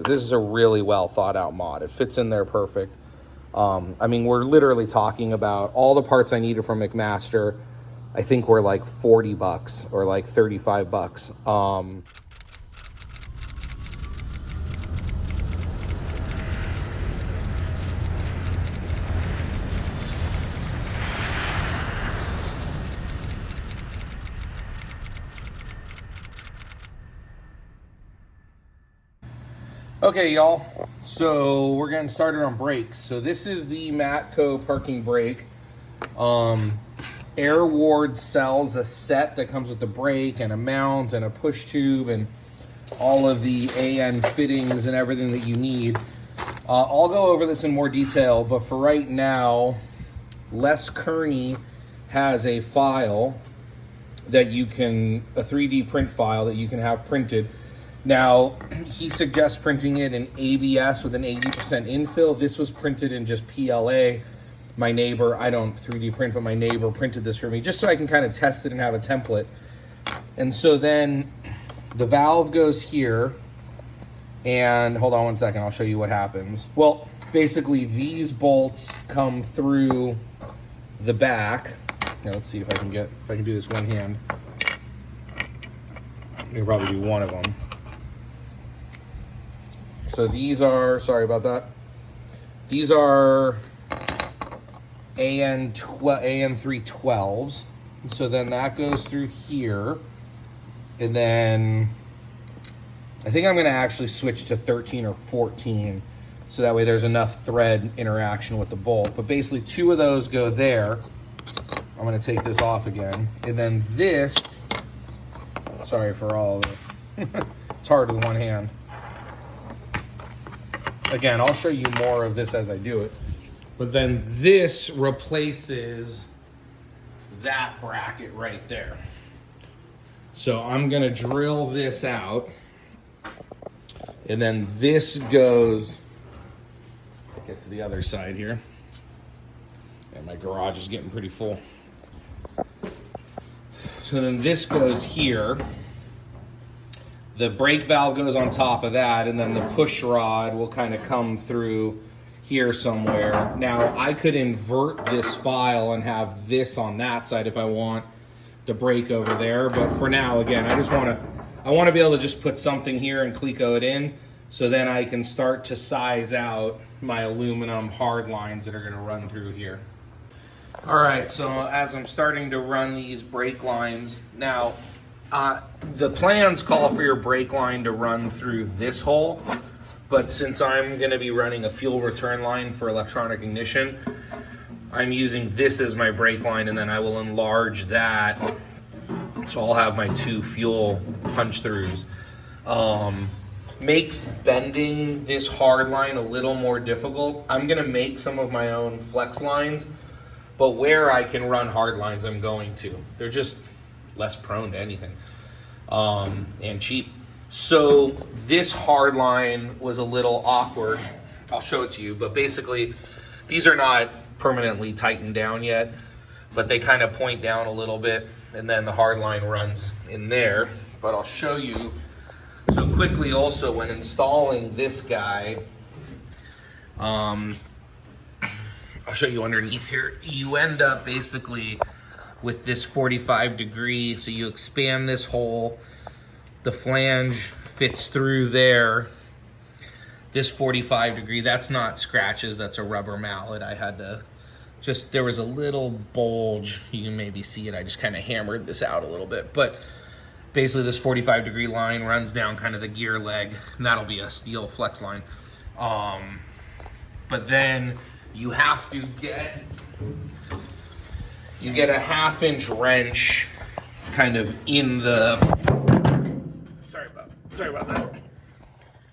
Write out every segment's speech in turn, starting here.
This is a really well thought out mod. It fits in there perfect. I mean, we're literally talking about all the parts I needed from McMaster. I think were like 40 bucks or like 35 bucks. Okay, y'all, so we're getting started on brakes. So this is the Matco parking brake. Airward sells a set that comes with the brake and a mount and a push tube and all of the AN fittings and everything that you need. I'll go over this in more detail, but for right now, Les Kearney has a file that you can, a 3D print file that you can have printed. Now, he suggests printing it in ABS with an 80% infill. This was printed in just PLA. My neighbor, I don't 3D print, but my neighbor printed this for me just so I can kind of test it and have a template. And so then the valve goes here, and hold on one second, I'll show you what happens. Well, basically these bolts come through the back. Now let's see if I can do this one hand. I can probably do one of them. So these are, sorry about that. These are AN312s. So then that goes through here. And then I think I'm gonna actually switch to 13 or 14. So that way there's enough thread interaction with the bolt. But basically 2 of those go there. I'm gonna take this off again. And then this, sorry for all of it. It's hard with one hand. Again, I'll show you more of this as I do it. But then this replaces that bracket right there. So I'm gonna drill this out. And then this goes, get to the other side here. And my garage is getting pretty full. So then this goes here. The brake valve goes on top of that, and then the push rod will kind of come through here somewhere. Now, I could invert this file and have this on that side if I want the brake over there, but for now, again, I want to be able to just put something here and Cleco it in, so then I can start to size out my aluminum hard lines that are going to run through here. All right, so as I'm starting to run these brake lines, now, the plans call for your brake line to run through this hole, but since I'm going to be running a fuel return line for electronic ignition, I'm using this as my brake line, and then I will enlarge that, so I'll have my 2 fuel punch throughs. Makes bending this hard line a little more difficult. I'm going to make some of my own flex lines, but where I can run hard lines, I'm going to. They're just less prone to anything, and cheap. So this hard line was a little awkward. I'll show it to you, but basically these are not permanently tightened down yet, but they kind of point down a little bit, and then the hard line runs in there. But I'll show you so quickly also when installing this guy. I'll show you underneath here. You end up basically with this 45 degree, so you expand this hole, the flange fits through there. This 45 degree, that's not scratches, that's a rubber mallet. I had to just, there was a little bulge, you can maybe see it, I just kind of hammered this out a little bit. But basically this 45 degree line runs down kind of the gear leg, and that'll be a steel flex line. But then you have to get, you get a 1/2 inch wrench kind of in the, sorry about that.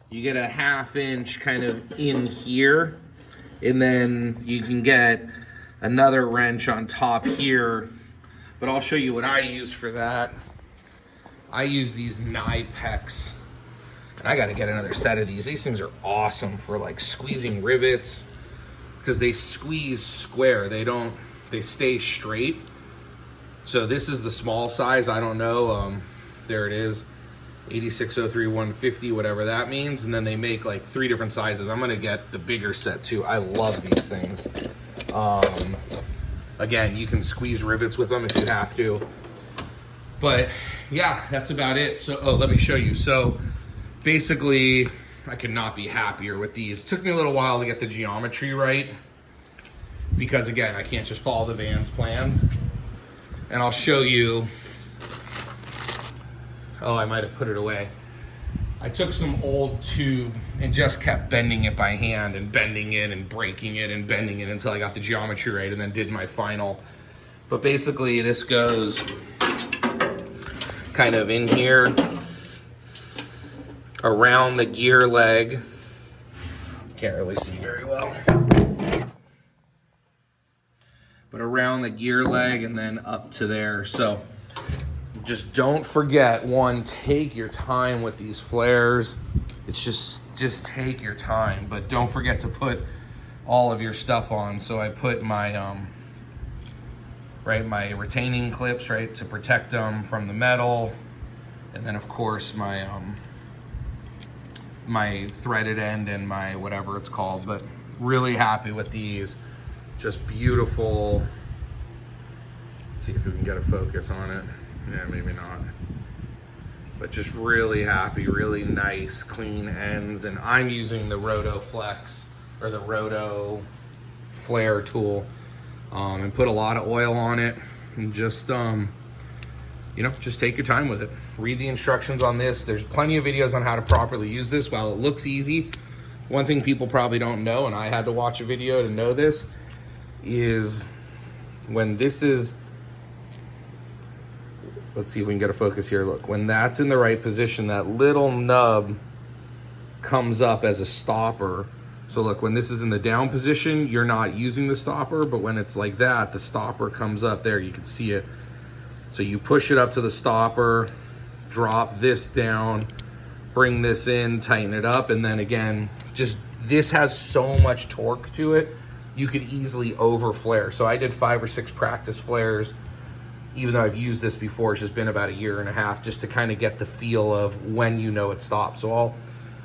You get a 1/2 inch kind of in here, and then you can get another wrench on top here, but I'll show you what I use for that. I use these Nipex. I gotta get another set of these. These things are awesome for like squeezing rivets, because they squeeze square. They stay straight. So this is the small size. I don't know. There it is. 8603 150, whatever that means. And then they make like 3 different sizes. I'm gonna get the bigger set too. I love these things. Again, you can squeeze rivets with them if you have to. But yeah, that's about it. So, oh, let me show you. So basically, I could not be happier with these. It took me a little while to get the geometry right, because again, I can't just follow the van's plans. And I'll show you. Oh, I might have put it away. I took some old tube and just kept bending it by hand and bending it and breaking it and bending it until I got the geometry right, and then did my final. But basically this goes kind of in here around the gear leg. Can't really see very well. But around the gear leg and then up to there. So just don't forget, one, take your time with these flares. It's just take your time, but don't forget to put all of your stuff on. So I put my my retaining clips, right, to protect them from the metal, and then of course my my threaded end and my whatever it's called. But really happy with these, just beautiful. Let's see if we can get a focus on it. Yeah, maybe not. But just really happy, really nice, clean ends. And I'm using the Roto Flex, or the Roto flare tool, and put a lot of oil on it. And just, you know, just take your time with it. Read the instructions on this. There's plenty of videos on how to properly use this. While it looks easy, one thing people probably don't know, and I had to watch a video to know this, is when this is, let's see if we can get a focus here. Look, when that's in the right position, that little nub comes up as a stopper. So look, when this is in the down position, you're not using the stopper, but when it's like that, the stopper comes up there. You can see it. So you push it up to the stopper, drop this down, bring this in, tighten it up, and then again, just, this has so much torque to it, you could easily over flare. So I did 5 or 6 practice flares. Even though I've used this before, it's just been about 1.5 years just to kind of get the feel of when you know it stops. So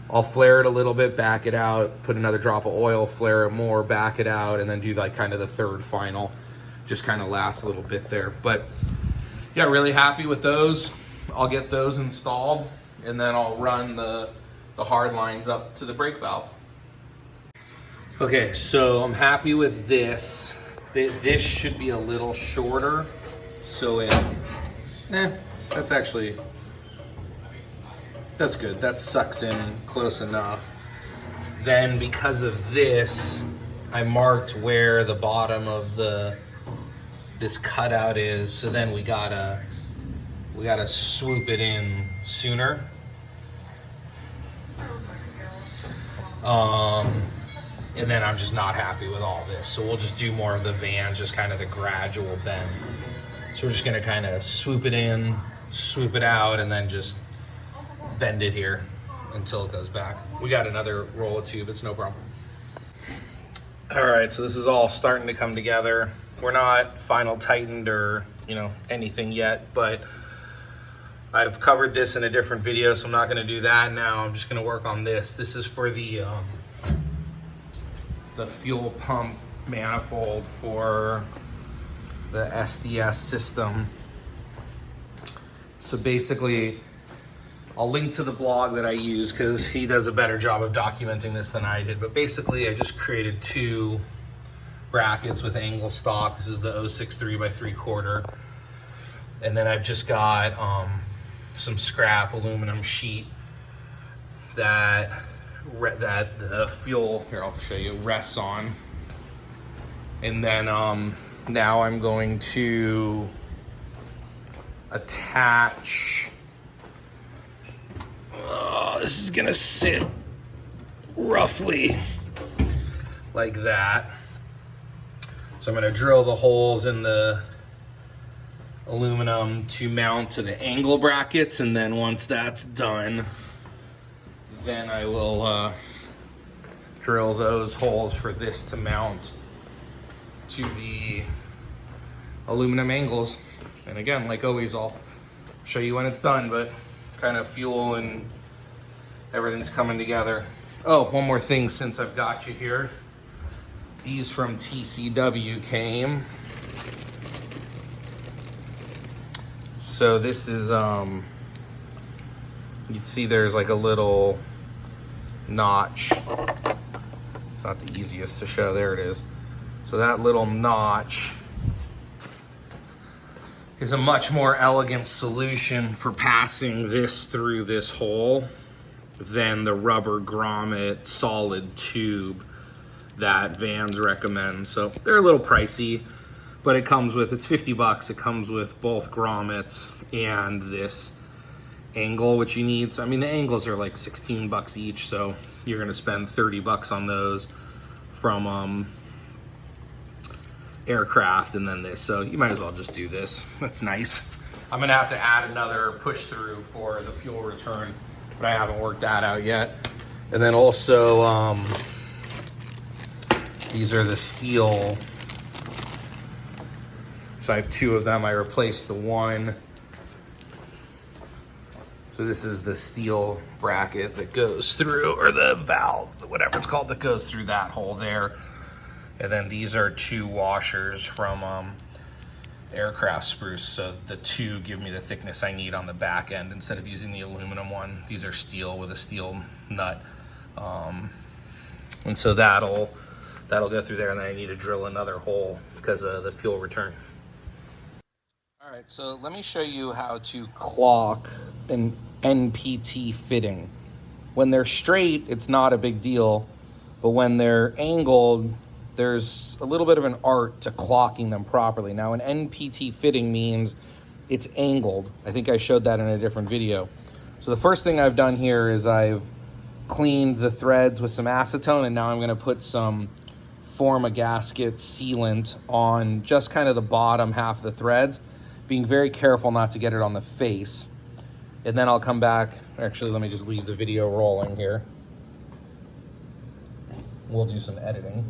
I'll flare it a little bit, back it out, put another drop of oil, flare it more, back it out, and then do like kind of the third final. Just kind of lasts a little bit there. But yeah, really happy with those. I'll get those installed, and then I'll run the hard lines up to the brake valve. Okay, so I'm happy with this. This should be a little shorter. So that's good. That sucks in close enough. Then because of this, I marked where the bottom of this cutout is. So then we gotta swoop it in sooner. And then I'm just not happy with all this. So we'll just do more of the van, just kind of the gradual bend. So we're just gonna kind of swoop it in, swoop it out, and then just bend it here until it goes back. We got another roll of tube, it's no problem. All right, so this is all starting to come together. We're not final tightened or, you know, anything yet, but I've covered this in a different video, so I'm not gonna do that now. I'm just gonna work on this. This is for the fuel pump manifold for the SDS system. So basically, I'll link to the blog that I use because he does a better job of documenting this than I did. But basically, I just created 2 brackets with angle stock. This is the 063 by 3/4. And then I've just got some scrap aluminum sheet that the fuel, here I'll show you, rests on. And then now I'm going to attach, this is gonna sit roughly like that. So I'm gonna drill the holes in the aluminum to mount to the angle brackets, and then once that's done, then I will drill those holes for this to mount to the aluminum angles. And again, like always, I'll show you when it's done, but kind of fuel and everything's coming together. Oh, one more thing since I've got you here. These from TCW came. So this is, you'd see there's like a little notch. It's not the easiest to show, there it is. So that little notch is a much more elegant solution for passing this through this hole than the rubber grommet solid tube that Vans recommends. So they're a little pricey, but it comes with, it's 50 bucks. It comes with both grommets and this angle, which you need. So, I mean, the angles are like 16 bucks each. So you're going to spend 30 bucks on those from Aircraft, and then this. So you might as well just do this. That's nice. I'm going to have to add another push through for the fuel return, but I haven't worked that out yet. And then also, these are the steel. So I have two of them. I replaced the one. So this is the steel bracket that goes through, or the valve, whatever it's called, that goes through that hole there. And then these are two washers from Aircraft spruce. So the two give me the thickness I need on the back end instead of using the aluminum one. These are steel with a steel nut. And so that'll go through there, and then I need to drill another hole because of the fuel return. All right, so let me show you how to clock an NPT fitting. When they're straight, it's not a big deal, but when they're angled, there's a little bit of an art to clocking them properly. Now, an NPT fitting means it's angled. I think I showed that in a different video. So the first thing I've done here is I've cleaned the threads with some acetone, and now I'm gonna put some form a gasket sealant on just kind of the bottom half of the threads, being very careful not to get it on the face. And then I'll come back. Actually, let me just leave the video rolling here. We'll do some editing.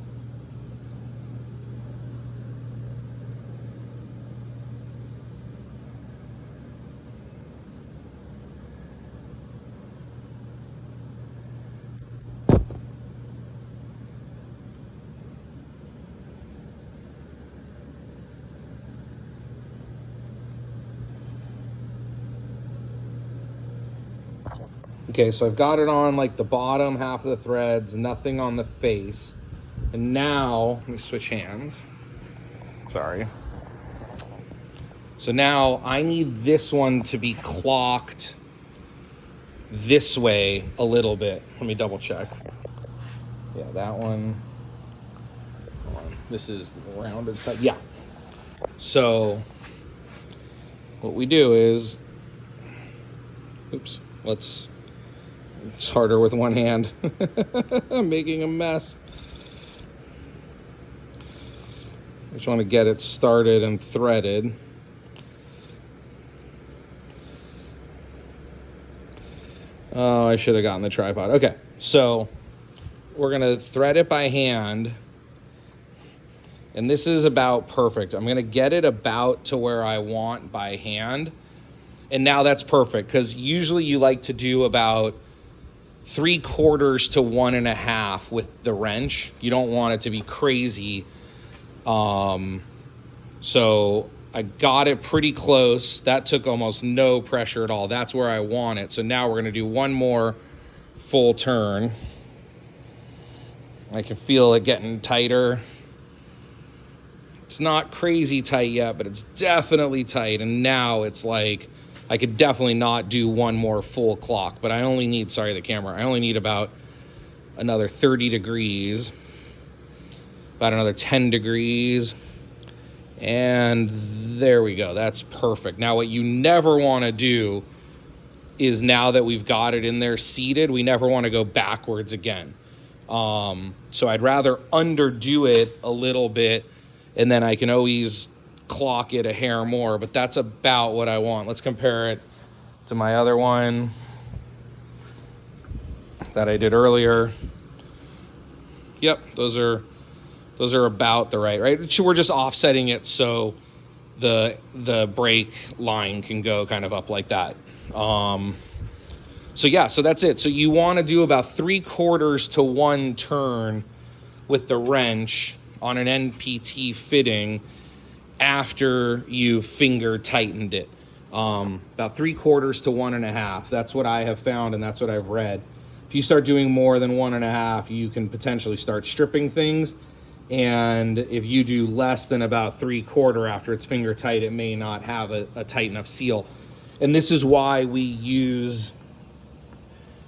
Okay, so I've got it on like the bottom half of the threads, nothing on the face. And now, let me switch hands. Sorry. So now I need this one to be clocked this way a little bit. Let me double check. Yeah, that one. Hold on. This is the rounded side. Yeah. So what we do is, oops, it's harder with one hand. I'm making a mess. I just want to get it started and threaded. Oh, I should have gotten the tripod. Okay, so we're going to thread it by hand. And this is about perfect. I'm going to get it about to where I want by hand. And now that's perfect, because usually you like to do about 3/4 to 1.5 with the wrench. You don't want it to be crazy. So I got it pretty close. That took almost no pressure at all. That's where I want it. So now we're going to do one more full turn. I can feel it getting tighter. It's not crazy tight yet, but it's definitely tight. And now it's like, I could definitely not do one more full clock, but I only need, sorry, the camera, I only need about another 30 degrees, about another 10 degrees, and there we go. That's perfect. Now, what you never want to do is, now that we've got it in there seated, we never want to go backwards again. So I'd rather underdo it a little bit, and then I can always clock it a hair more, but that's about what I want. Let's compare it to my other one that I did earlier. Yep, those are about the right? We're just offsetting it so the brake line can go kind of up like that. So yeah, so that's it. So you want to do about 3/4 to 1 turn with the wrench on an NPT fitting after you've finger tightened it. About 3/4 to 1.5. That's what I have found, and that's what I've read. If you start doing more than 1.5, you can potentially start stripping things. And if you do less than about 3/4 after it's finger tight, it may not have a tight enough seal. And this is why we use,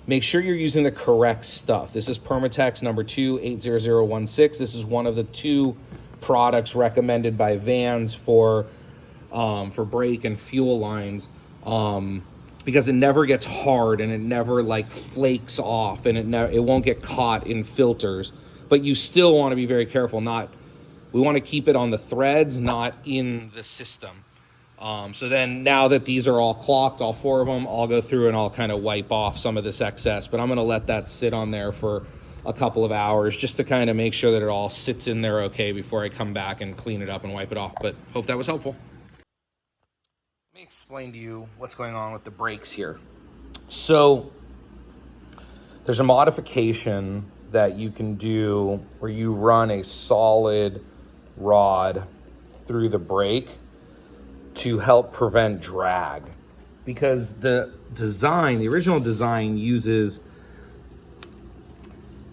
make sure you're using the correct stuff. This is Permatex number 2-80016. This is one of the 2 products recommended by Vans for brake and fuel lines, because it never gets hard and it never like flakes off, and it won't get caught in filters. But you still want to be very careful. We want to keep it on the threads, not in the system. So then now that these are all clocked, all 4 of them, I'll go through and I'll kind of wipe off some of this excess, but I'm going to let that sit on there for a couple of hours just to kind of make sure that it all sits in there okay before I come back and clean it up and wipe it off. But hope that was helpful. Let me explain to you what's going on with the brakes here. So there's a modification that you can do where you run a solid rod through the brake to help prevent drag, because the original design uses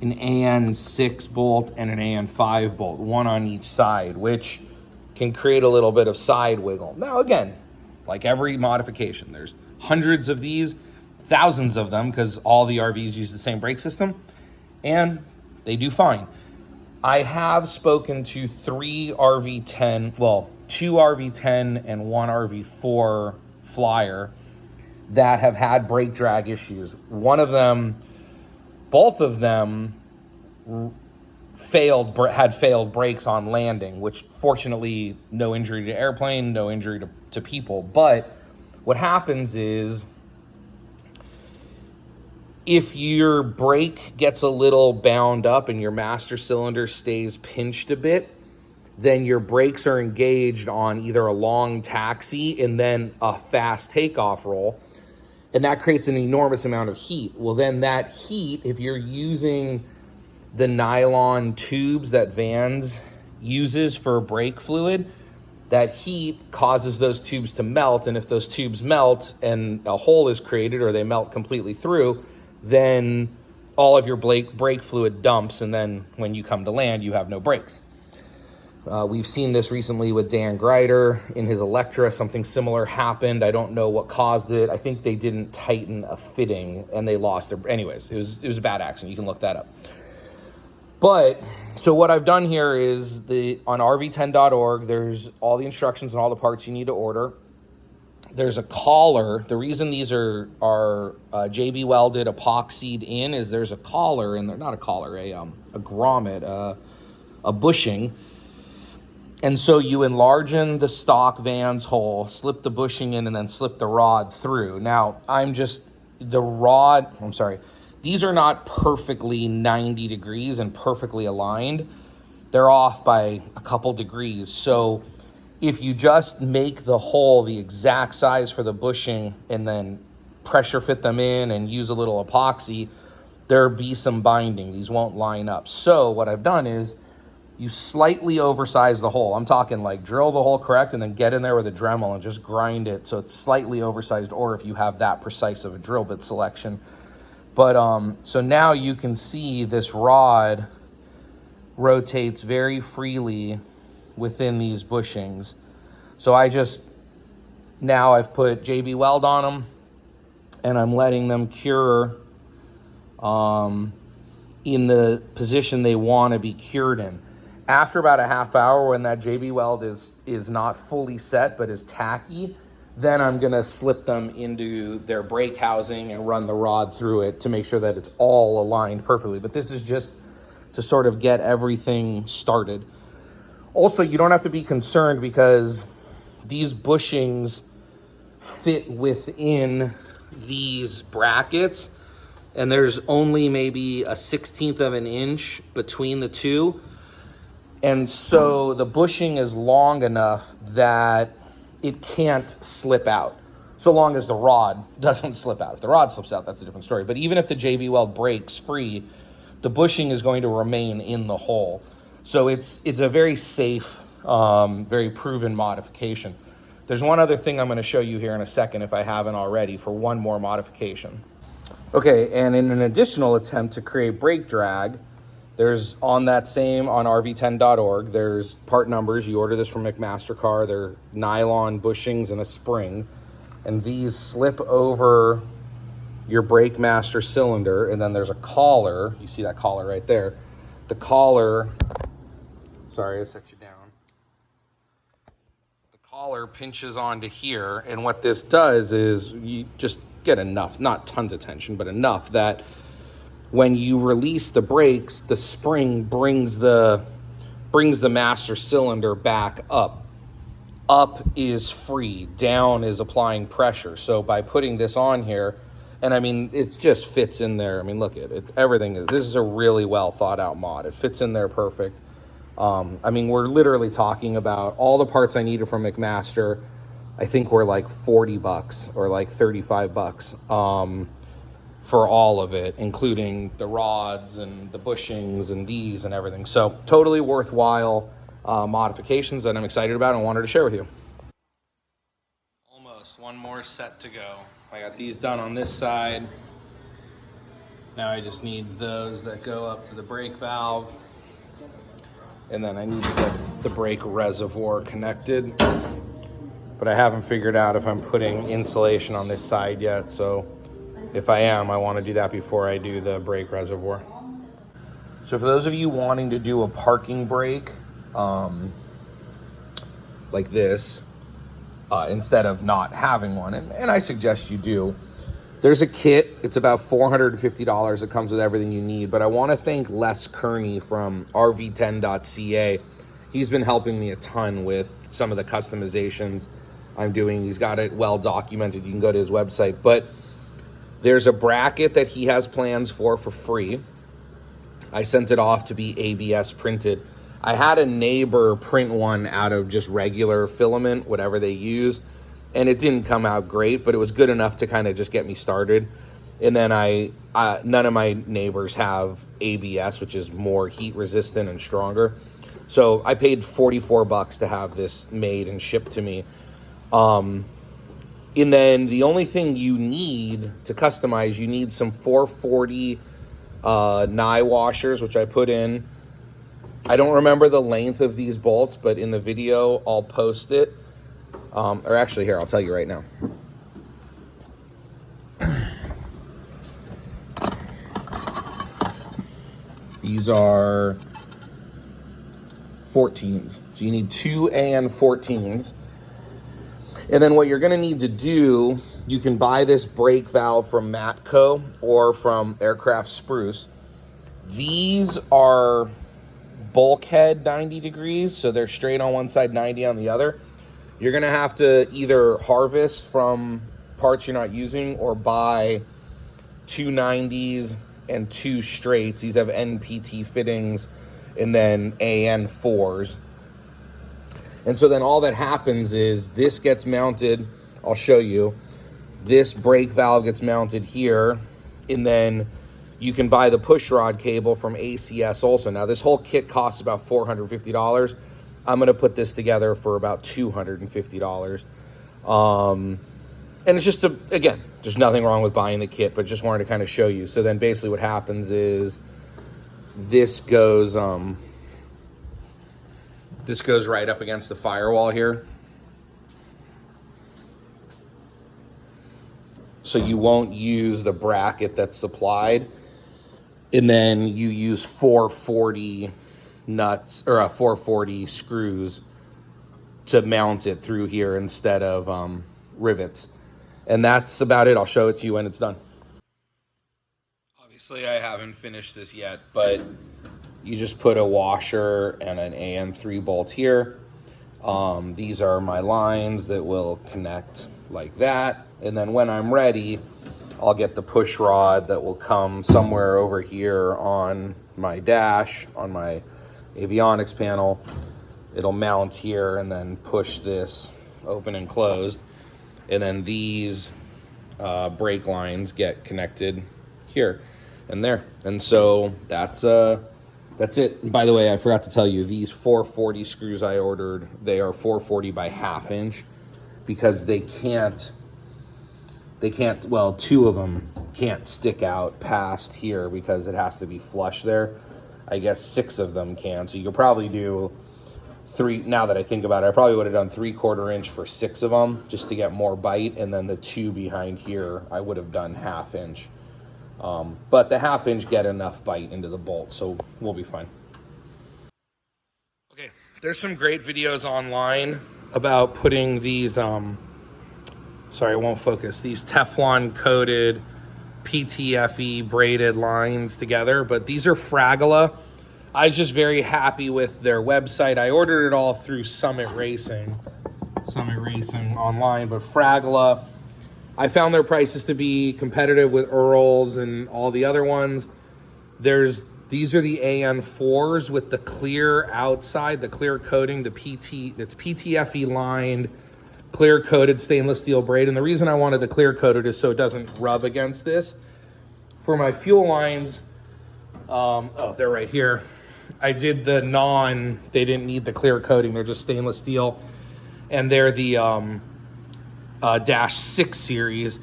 an AN6 bolt and an AN5 bolt, one on each side, which can create a little bit of side wiggle. Now again, like every modification, there's hundreds of these, thousands of them, because all the RVs use the same brake system, and they do fine. I have spoken to 2 RV10 and 1 RV4 Flyer that have had brake drag issues. Both of them had failed brakes on landing, which fortunately no injury to airplane, no injury to people. But what happens is, if your brake gets a little bound up and your master cylinder stays pinched a bit, then your brakes are engaged on either a long taxi and then a fast takeoff roll, and that creates an enormous amount of heat. Well, then that heat, if you're using the nylon tubes that Vans uses for brake fluid, that heat causes those tubes to melt, and if those tubes melt and a hole is created or they melt completely through, then all of your brake fluid dumps, and then when you come to land, you have no brakes. We've seen this recently with Dan Greider in his Electra. Something similar happened. I don't know what caused it. I think they didn't tighten a fitting and they lost their... Anyways, it was a bad accident. You can look that up. But, so what I've done here is on rv10.org, there's all the instructions and all the parts you need to order. There's a collar. The reason these are JB welded, epoxied in, is there's a collar, and they're not a collar, a grommet, a bushing. And so you enlarge in the stock Vans hole, slip the bushing in, and then slip the rod through. Now, these are not perfectly 90 degrees and perfectly aligned. They're off by a couple degrees. So if you just make the hole the exact size for the bushing and then pressure fit them in and use a little epoxy, there'll be some binding. These won't line up. So what I've done is you slightly oversize the hole. I'm talking like drill the hole correct and then get in there with a Dremel and just grind it so it's slightly oversized, or if you have that precise of a drill bit selection. But so now you can see this rod rotates very freely within these bushings. So I've put JB Weld on them, and I'm letting them cure in the position they want to be cured in. After about a half hour, when that JB Weld is not fully set but is tacky, then I'm going to slip them into their brake housing and run the rod through it to make sure that it's all aligned perfectly. But this is just to sort of get everything started. Also, you don't have to be concerned because these bushings fit within these brackets, and there's only maybe a 1/16 of an inch between the two. And so the bushing is long enough that it can't slip out. so long as the rod doesn't slip out. If the rod slips out, that's a different story. But even if the JB weld breaks free, the bushing is going to remain in the hole. So it's a very safe, very proven modification. There's one other thing I'm going to show you here in a second, if I haven't already, for one more modification. Okay, and in an additional attempt to create brake drag, there's on RV10.org, there's part numbers. You order this from McMaster-Carr. They're nylon bushings and a spring. And these slip over your brake master cylinder, and then there's a collar. You see that collar right there. The collar, sorry, I set you down. The collar pinches onto here, and what this does is you just get enough, not tons of tension, but enough that when you release the brakes, the spring brings the master cylinder back up. Up is free, down is applying pressure. So by putting this on here, and I mean, it just fits in there. I mean, look at it. Everything, this is a really well thought out mod. It fits in there perfect. I mean, we're literally talking about all the parts I needed from McMaster. I think were like 40 bucks or like 35 bucks for all of it, including the rods and the bushings and these and everything. So totally worthwhile modifications that I'm excited about and wanted to share with you. Almost one more set to go. I got these done on this side. Now I just need those that go up to the brake valve. And then I need to get the brake reservoir connected. But I haven't figured out if I'm putting insulation on this side yet. So if I am, I want to do that before I do the brake reservoir. So for those of you wanting to do a parking brake, like this, instead of not having one, and I suggest you do, there's a kit. It's about $450. It comes with everything you need. But I want to thank Les Kearney from RV10.ca. He's been helping me a ton with some of the customizations I'm doing. He's got it well documented. You can go to his website. But there's a bracket that he has plans for free. I sent it off to be ABS printed. I had a neighbor print one out of just regular filament, whatever they use, and it didn't come out great, but it was good enough to kind of just get me started. And then none of my neighbors have ABS, which is more heat resistant and stronger. So I paid 44 bucks to have this made and shipped to me. And then the only thing you need to customize, you need some 440 nye washers, which I put in. I don't remember the length of these bolts, but in the video, I'll post it. Or actually, here, I'll tell you right now. These are 14s. So you need 2 AN 14s. And then what you're going to need to do, you can buy this brake valve from Matco or from Aircraft Spruce. These are bulkhead 90 degrees, so they're straight on one side, 90 on the other. You're going to have to either harvest from parts you're not using or buy 2 90s and 2 straights. These have NPT fittings and then AN 4s. And so then all that happens is this gets mounted. I'll show you. This brake valve gets mounted here, and then you can buy the push rod cable from ACS also. Now, this whole kit costs about $450. I'm going to put this together for about $250. And it's just, again, there's nothing wrong with buying the kit, but just wanted to kind of show you. So then basically what happens is this goes right up against the firewall here. So you won't use the bracket that's supplied. And then you use 440 nuts or 440 screws to mount it through here instead of rivets. And that's about it. I'll show it to you when it's done. Obviously, I haven't finished this yet, but you just put a washer and an AN3 bolt here. These are my lines that will connect like that. And then when I'm ready, I'll get the push rod that will come somewhere over here on my dash, on my avionics panel. It'll mount here and then push this open and closed. And then these brake lines get connected here and there. And so that's it. And by the way, I forgot to tell you, these 440 screws I ordered, they are 440 by 1/2 inch because they can't, well, 2 of them can't stick out past here because it has to be flush there. I guess 6 of them can. So you could probably do 3. Now that I think about it, I probably would have done 3/4 inch for 6 of them just to get more bite. And then the 2 behind here, I would have done 1/2 inch. But the 1/2 inch get enough bite into the bolt, so we'll be fine. Okay, there's some great videos online about putting these, sorry, it won't focus, these Teflon coated PTFE braided lines together, but these are Fragola. I was just very happy with their website. I ordered it all through Summit Racing online, but Fragola, I found their prices to be competitive with Earl's and all the other ones. These are the AN4s with the clear outside, the clear coating, it's PTFE lined, clear coated stainless steel braid. And the reason I wanted the clear coated is so it doesn't rub against this. For my fuel lines, oh, they're right here. I did the they didn't need the clear coating. They're just stainless steel. And they're the -6 series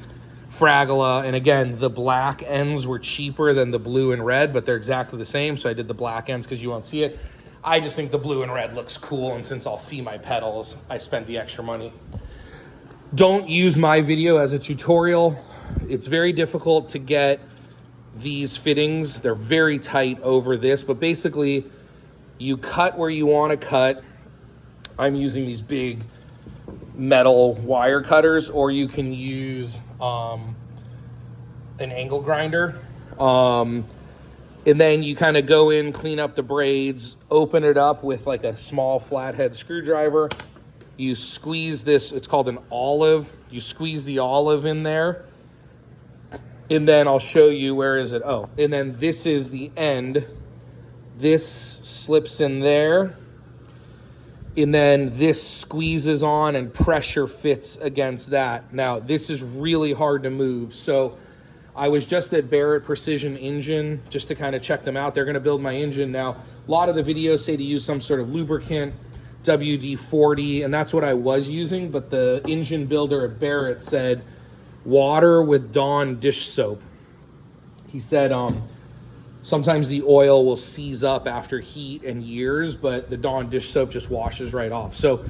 Fragola. And again, the black ends were cheaper than the blue and red, but they're exactly the same. So I did the black ends because you won't see it. I just think the blue and red looks cool, and since I'll see my pedals, I spent the extra money. Don't use my video as a tutorial. It's very difficult to get these fittings. They're very tight over this, but basically you cut where you want to cut. I'm using these big metal wire cutters, or you can use an angle grinder. And then you kind of go in, clean up the braids, open it up with like a small flathead screwdriver. You squeeze this, it's called an olive. You squeeze the olive in there. And then I'll show you, where is it? Oh, and then this is the end. This slips in there. And then this squeezes on and pressure fits against that. Now, this is really hard to move. So I was just at Barrett Precision Engine just to kind of check them out. They're going to build my engine. Now, a lot of the videos say to use some sort of lubricant, WD-40, and that's what I was using. But the engine builder at Barrett said water with Dawn dish soap. He said sometimes the oil will seize up after heat and years, but the Dawn dish soap just washes right off. So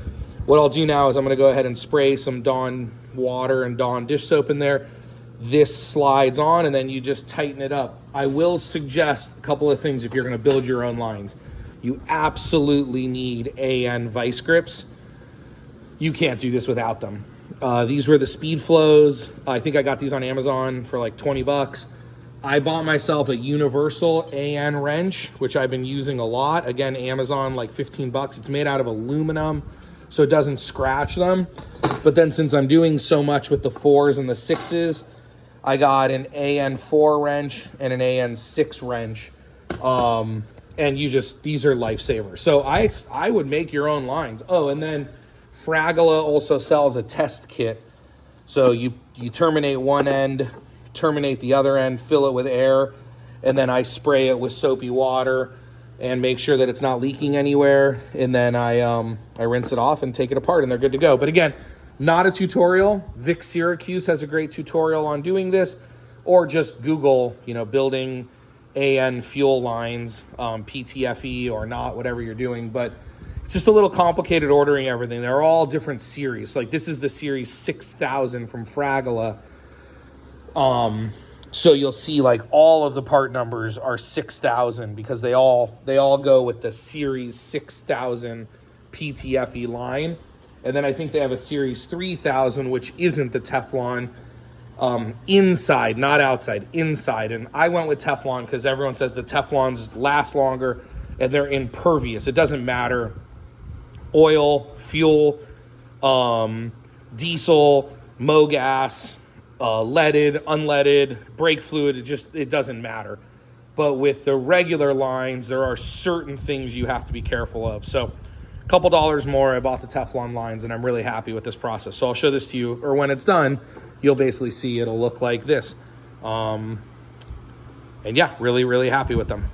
what I'll do now is I'm going to go ahead and spray some Dawn water and Dawn dish soap in there. This slides on, and then you just tighten it up. I will suggest a couple of things if you're going to build your own lines. You absolutely need AN vice grips. You can't do this without them. These were the Speed Flows. I think I got these on Amazon for like 20 bucks. I bought myself a universal AN wrench, which I've been using a lot. Again, Amazon, like 15 bucks. It's made out of aluminum, so it doesn't scratch them. But then since I'm doing so much with the 4s and the 6s, I got an AN4 wrench and an AN6 wrench. And these are lifesavers. So I would make your own lines. Oh, and then Fragola also sells a test kit. So you terminate one end, terminate the other end, fill it with air, and then I spray it with soapy water and make sure that it's not leaking anywhere. And then I rinse it off and take it apart, and they're good to go. But again, not a tutorial. Vic Syracuse has a great tutorial on doing this, or just Google, building AN fuel lines, PTFE or not, whatever you're doing. But it's just a little complicated ordering everything. They're all different series. Like this is the series 6000 from Fragola. So you'll see like all of the part numbers are 6000 because they all go with the series 6000 PTFE line. And then I think they have a series 3000, which isn't the Teflon, inside, not outside, inside. And I went with Teflon because everyone says the Teflons last longer and they're impervious. It doesn't matter. Oil, fuel, diesel, MoGas, leaded, unleaded, brake fluid, it doesn't matter. But with the regular lines, there are certain things you have to be careful of. So couple dollars more, I bought the Teflon lines, and I'm really happy with this process. So I'll show this to you, or when it's done, you'll basically see it'll look like this. And yeah, really, really happy with them.